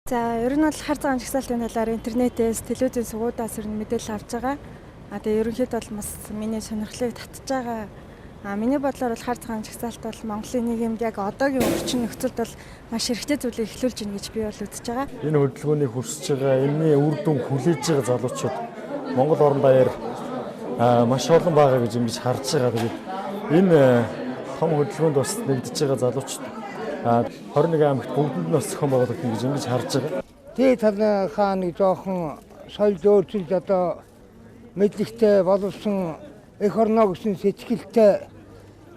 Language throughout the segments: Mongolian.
За ер нь бол хар цагаан жагсаалтын талаар интернетээс, телевизийн сувгуудаас ер нь мэдээлэл авч байгаа. Тэгээ ерөнхийдөө бол бас миний сонирхлыг татж байгаа. Миний бодлоор бол хар цагаан жагсаалт бол Монголын нийгэмд яг одоогийн орчин нөхцөлд бол маш хэрэгтэй зүйлийг эхлүүлж ийн гэж би бол үзэж байгаа. Энэ хөдөлгөөнийг хүрсэж байгаа, энэний үр дүн хүлээж байгаа залуучууд Монгол орон даяар маш олон байгаа гэж ингэж харж байгаа. Тэгээд энэ том хөдөлгөөнд бас нэгдэж байгаа залуучууд 21 аймагт бүгдэнд нь бас зохион байгуулагдана гэж ингэж харж байгаа. Дээд талынхаа нэг жоохон соёл зөөлжүүлж одоо мэдлэгтэй боловсон эх орно гэсэн сэтгэлтэй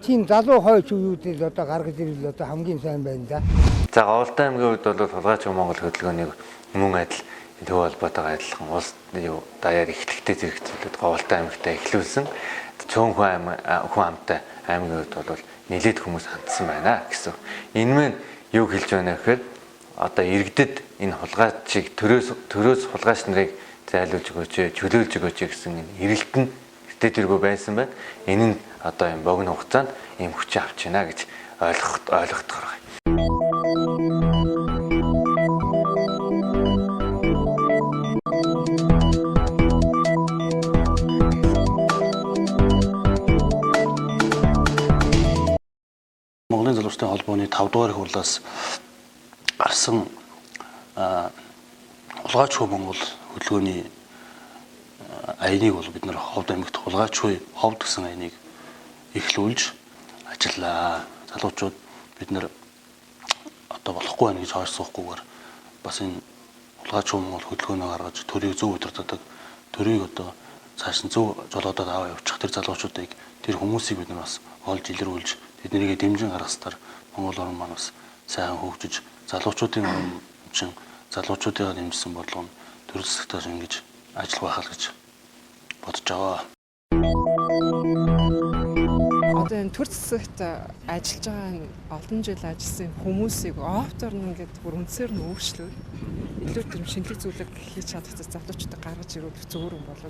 тийм залуу хойч үеүүдэд одоо гаргаж ирвэл одоо хамгийн сайн байна да. За Говьлтай аймгийн хувьд бол Тулгаач Монгол хөдөлгөөнийг мөн адил төв холбоотойгоо адилхан улс даяар эхлэхтэй зэрэгцүүлээд Говьлтай аймагтаа эхлүүлсэн. Цөөнхөн хүн амтай аймгийн хувьд бол нэлээд хүмүүс хандсан байна гэсэн. Энэ мэн юу хэлж байна гэхээр одоо иргэдэд энэ хулгайчийг төрөөс хулгайч нарыг зайлуулж өгөөч, чөлөөлж өгөөч гэсэн энэ эрэлт нь тэргүй байсан байна. Энэ нь одоо энэ богино хугацаанд ийм хүч авч байна гэж ойлгохдоор байна. Монголын залуучдын холбооны 5 дугаар хурлаас гарсан Хулгайч хүү Монгол хөдөлгөөний аяныг бол бид нэр Ховд аймагт Хулгайч хүү Ховд гэсэн аяныг эхлүүлж ажиллаа. Залуучууд бид нэр одоо болохгүй байна гэж хойш суухгүйгээр бас энэ Хулгайч хүү Монгол хөдөлгөөнөө гаргаж төрийг зөв удирдадаг, төрийг одоо цааш нь зөв жолоодод аваа явуучих тэр залуучуудыг, тэр хүмүүсийг бид нар бас олж илрүүлж тэднийг дэмжин гаргахаар Монгол орн маань бас сайхан хөгжиж залуучуудын өмчин залуучуудыг дэмжсэн бодлого нь төр засагтаас ингэж ажил байхал гэж бодож байгаа. Одоо энэ төр засагт ажиллаж байгаа олон жил ажилласан хүмүүсийг офтор нь ингээд бүр үндсээр нь өөрчлөөд илүү тийм шинэлэг зүйлэг хийж чадах залуучуудыг гаргаж ирвэл зөвөр юм болов.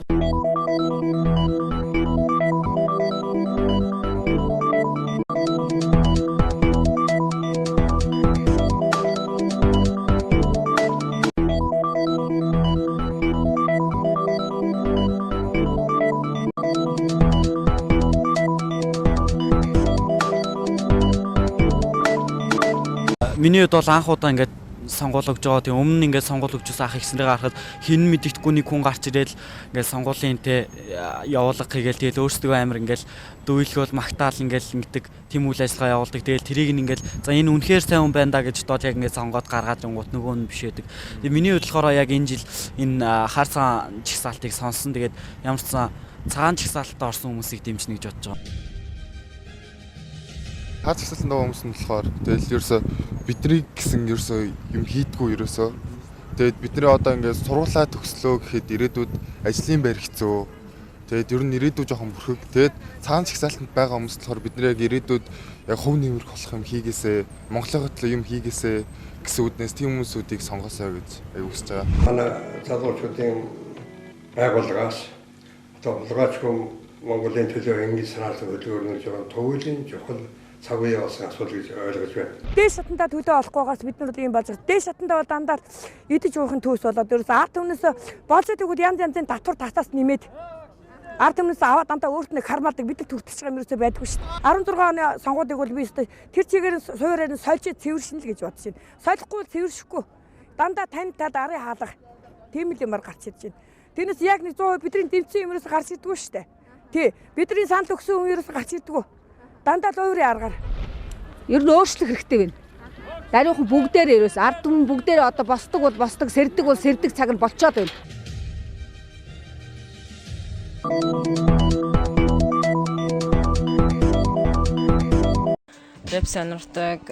Миний хувьд бол анх удаа ингээд сонгуул өгж байгаа. Тийм өмнө нь ингээд сонгуул өгчөөс ах ихснэрээ гарахад хин мэддэхгүй нэг хүн гарч ирэл ингээд сонгуулийн те явуулга хийгээл тэгэл өөрсдөө амир ингээд дүүлгөөл магтаал ингээд ингэдэг тийм үйл ажиллагаа явуулдаг. Тэгэл тэрийг ингээд за энэ үнэхээр сайн хүн байна да гэж доод яг ингээд сонгоод гаргаад ингут нөгөө нь биш байдаг. Тэгээ миний хувьд болохоор яг энэ жил энэ хар цагаан жагсаалтыг сонсон. Тэгээд ямар ч цагаан жагсаалтад орсон хүмүүсийг дэмжинэ гэж бодож байгаа. Хар цагаалтанд байгаа хүмүүс нь болохоор тэгэл ерөөсө бидний гэсэн ерөөсө юм хийдгүү ерөөсө. Тэгээд бидний одоо ингээд сургуулаа төгслөө гэхэд ирээдүйд ажлын байр хэцүү. Тэгээд ер нь ирээдүй жоохон бүрхэг. Тэгээд цагаан цагаалтанд байгаа хүмүүс болохоор бидний яг ирээдүйд яг хөв нэмэрх болох юм хийгээсэ, Монголын хөтлөө юм хийгээсэ гэсэн үднээс тийм хүмүүсүүдийг сонгосоо гэж аюулсж байгаа. Манай залуучуудын байгууллагаас одоо Хулгайч хүү Монголын төлөө ингээд санаалсан хөдөлгөөрнөж байгаа төвөлийн чухал цаг үеийн асуудал гэж ойлгож байна. Дээд шатандаа төлөө олохгүйгаас бид нар ийм болж байгаа. Дээд шатандаа бол дандаа идэж уухын төөс болоод ерөөс ард түмнээс болж тэгвэл янз янзын татвар татаас нэмээд ард түмнээс аваад дандаа өөрт нь хармаадаг бид нар төртөж байгаа юм ерөөсөө байдгүй шүү дээ. 16 оны сонгуудыг бол би өстой тэр чигээр нь суураар нь сольж цэвэршин л гэж бодож байна. Солихгүй бол цэвэршихгүй. Дандаа тань тад арын хаалга тийм л юмар гарч ирж байна. Тэрнээс яг 100% бидний дэмцсэн юм ерөөсөө гарч ирдэггүй шүү дээ. Тий. Бидний санал өгсөн хүн ерөөсөө гарч ирдэггүй. Дандаа л өөрийн аргаар. Ер нь өөрчлөх хэрэгтэй байна. Дараахан бүгдээр ерөөс ард түмэн бүгдээр одоо босдог бол босдог, сэрдэг бол сэрдэг цаг нь болцоод байна. Рэп сонирхдаг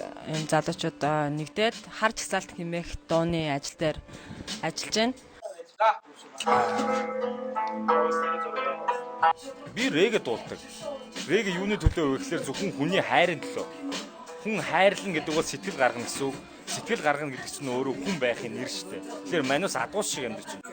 залуучууд нэгдээд хар жагсаалт хэмээх дууны ажил дээр ажиллаж байна. Би регэ дуулдаг. Регэ юуны төлөө вэ гэхээр зөвхөн хүний хайрын төлөө. Хүн хайрлан гэдэг бол сэтгэл гаргана гэсэн үг. Сэтгэл гаргана гэдэг чинь өөрөө хүн байхын нэр шүү дээ. Тэгэхээр манус адуус шиг амьдарч байна.